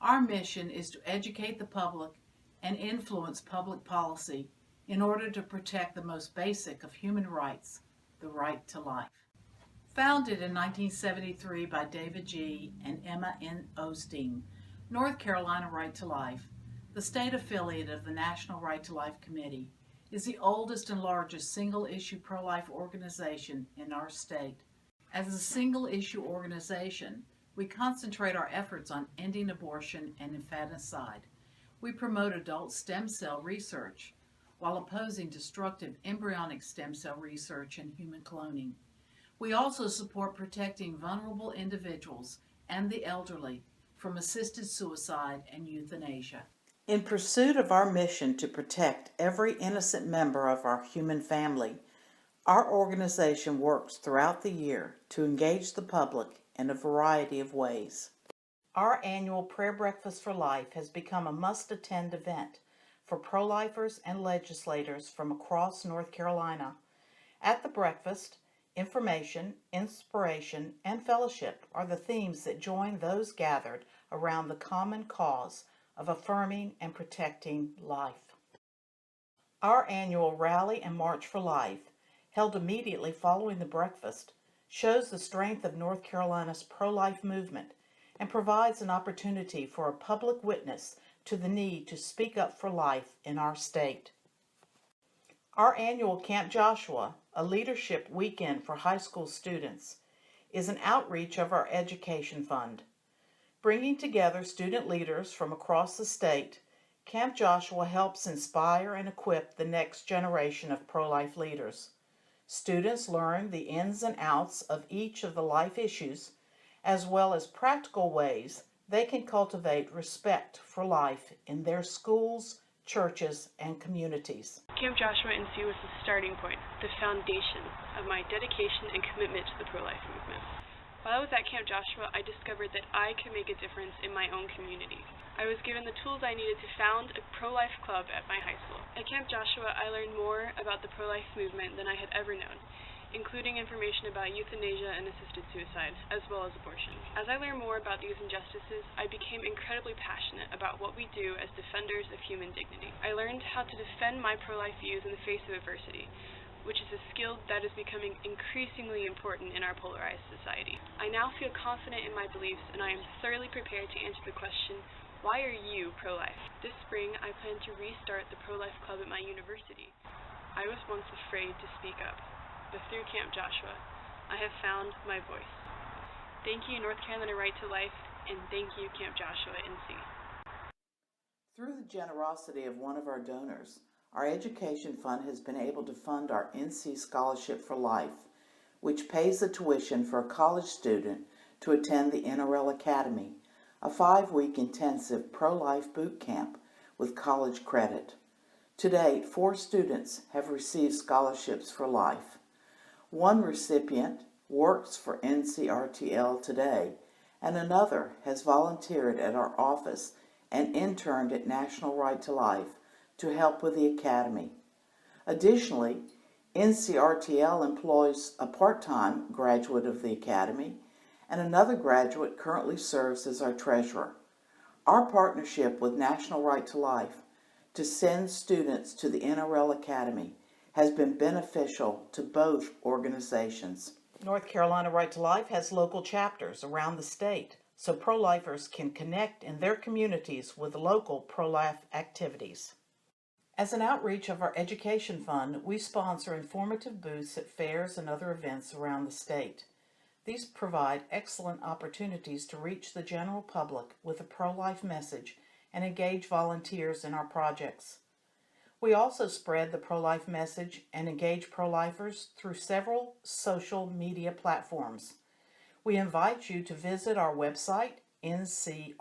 Our mission is to educate the public and influence public policy in order to protect the most basic of human rights, the right to life. Founded in 1973 by David G. and Emma N. Osteen, North Carolina Right to Life, the state affiliate of the National Right to Life Committee, is the oldest and largest single-issue pro-life organization in our state. As a single-issue organization, we concentrate our efforts on ending abortion and infanticide. We promote adult stem cell research while opposing destructive embryonic stem cell research and human cloning. We also support protecting vulnerable individuals and the elderly from assisted suicide and euthanasia. In pursuit of our mission to protect every innocent member of our human family, our organization works throughout the year to engage the public in a variety of ways. Our annual Prayer Breakfast for Life has become a must-attend event for pro-lifers and legislators from across North Carolina. At the breakfast, information, inspiration, and fellowship are the themes that join those gathered around the common cause of affirming and protecting life. Our annual Rally and March for Life, held immediately following the breakfast, shows the strength of North Carolina's pro-life movement and provides an opportunity for a public witness to the need to speak up for life in our state. Our annual Camp Joshua, a leadership weekend for high school students, is an outreach of our education fund. Bringing together student leaders from across the state, Camp Joshua helps inspire and equip the next generation of pro-life leaders. Students learn the ins and outs of each of the life issues, as well as practical ways they can cultivate respect for life in their schools, churches, and communities. Camp Joshua NC was the starting point, the foundation of my dedication and commitment to the pro-life movement. While I was at Camp Joshua, I discovered that I could make a difference in my own community. I was given the tools I needed to found a pro-life club at my high school. At Camp Joshua, I learned more about the pro-life movement than I had ever known, including information about euthanasia and assisted suicide, as well as abortion. As I learned more about these injustices, I became incredibly passionate about what we do as defenders of human dignity. I learned how to defend my pro-life views in the face of adversity, which is a skill that is becoming increasingly important in our polarized society. I now feel confident in my beliefs, and I am thoroughly prepared to answer the question, why are you pro-life? This spring, I plan to restart the pro-life club at my university. I was once afraid to speak up, but through Camp Joshua, I have found my voice. Thank you, North Carolina Right to Life, and thank you, Camp Joshua NC. Through the generosity of one of our donors, our education fund has been able to fund our NC Scholarship for Life, which pays the tuition for a college student to attend the NRL Academy, a 5-week intensive pro-life boot camp with college credit. To date, 4 students have received scholarships for life. One recipient works for NCRTL today, and another has volunteered at our office and interned at National Right to Life to help with the Academy. Additionally, NCRTL employs a part-time graduate of the Academy, and another graduate currently serves as our treasurer. Our partnership with National Right to Life to send students to the NRL Academy has been beneficial to both organizations. North Carolina Right to Life has local chapters around the state, so pro-lifers can connect in their communities with local pro-life activities. As an outreach of our education fund, we sponsor informative booths at fairs and other events around the state. These provide excellent opportunities to reach the general public with a pro-life message and engage volunteers in our projects. We also spread the pro-life message and engage pro-lifers through several social media platforms. We invite you to visit our website, ncrtl.org.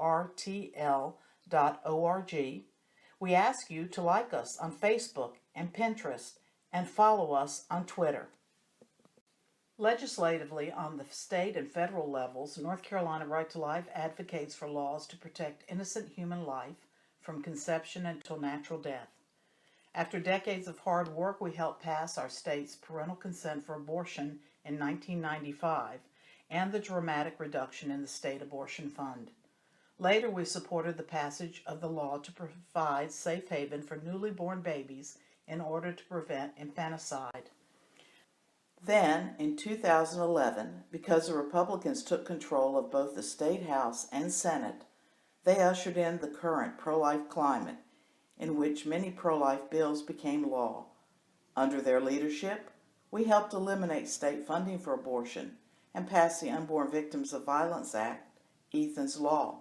We ask you to like us on Facebook and Pinterest and follow us on Twitter. Legislatively, on the state and federal levels, North Carolina Right to Life advocates for laws to protect innocent human life from conception until natural death. After decades of hard work, we helped pass our state's parental consent for abortion in 1995 and the dramatic reduction in the state abortion fund. Later, we supported the passage of the law to provide safe haven for newly born babies in order to prevent infanticide. Then, in 2011, because the Republicans took control of both the State House and Senate, they ushered in the current pro-life climate, in which many pro-life bills became law. Under their leadership, we helped eliminate state funding for abortion and pass the Unborn Victims of Violence Act, Ethan's Law,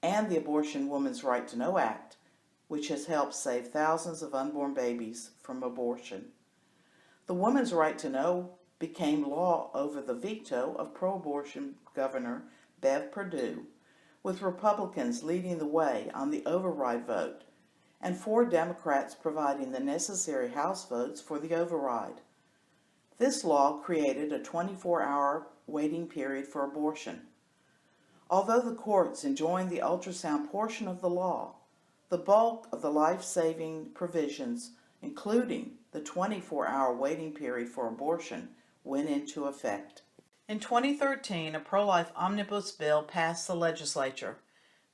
and the Abortion Woman's Right to Know Act, which has helped save thousands of unborn babies from abortion. The Woman's Right to Know became law over the veto of pro-abortion Governor Bev Perdue, with Republicans leading the way on the override vote, and 4 Democrats providing the necessary House votes for the override. This law created a 24-hour waiting period for abortion. Although the courts enjoined the ultrasound portion of the law, the bulk of the life-saving provisions, including the 24-hour waiting period for abortion, went into effect. In 2013, a pro-life omnibus bill passed the legislature.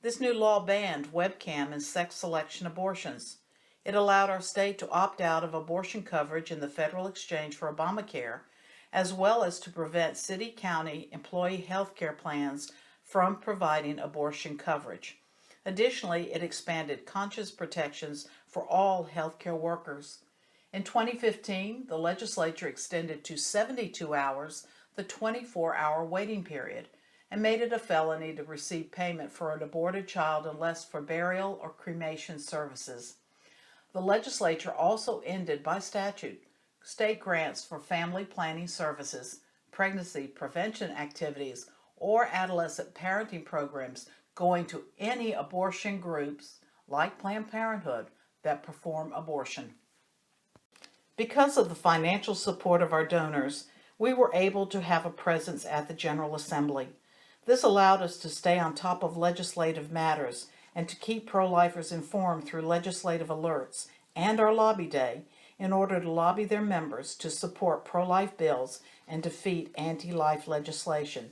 This new law banned webcam and sex selection abortions. It allowed our state to opt out of abortion coverage in the federal exchange for Obamacare, as well as to prevent city-county employee health care plans from providing abortion coverage. Additionally, it expanded conscience protections for all healthcare workers. In 2015, the legislature extended to 72 hours the 24-hour waiting period and made it a felony to receive payment for an aborted child unless for burial or cremation services. The legislature also ended by statute state grants for family planning services, pregnancy prevention activities, or adolescent parenting programs going to any abortion groups like Planned Parenthood that perform abortion. Because of the financial support of our donors, we were able to have a presence at the General Assembly. This allowed us to stay on top of legislative matters and to keep pro-lifers informed through legislative alerts and our lobby day in order to lobby their members to support pro-life bills and defeat anti-life legislation.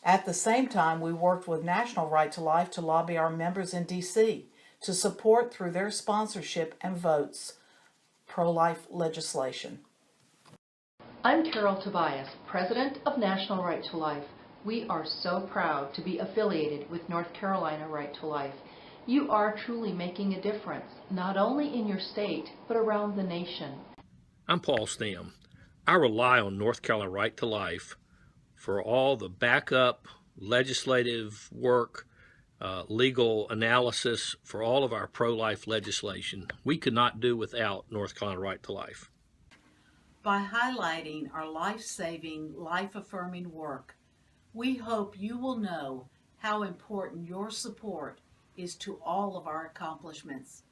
At the same time, we worked with National Right to Life to lobby our members in D.C. to support through their sponsorship and votes pro-life legislation. I'm Carol Tobias, President of National Right to Life. We are so proud to be affiliated with North Carolina Right to Life. You are truly making a difference, not only in your state, but around the nation. I'm Paul Stam. I rely on North Carolina Right to Life for all the backup, legislative work, legal analysis for all of our pro-life legislation. We could not do without North Carolina Right to Life. By highlighting our life-saving, life-affirming work, we hope you will know how important your support is to all of our accomplishments.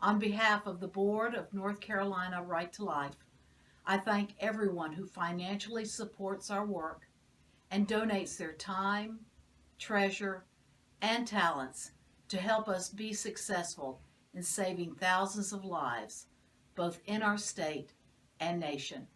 On behalf of the Board of North Carolina Right to Life, I thank everyone who financially supports our work and donates their time, treasure, and talents to help us be successful in saving thousands of lives, both in our state and nation.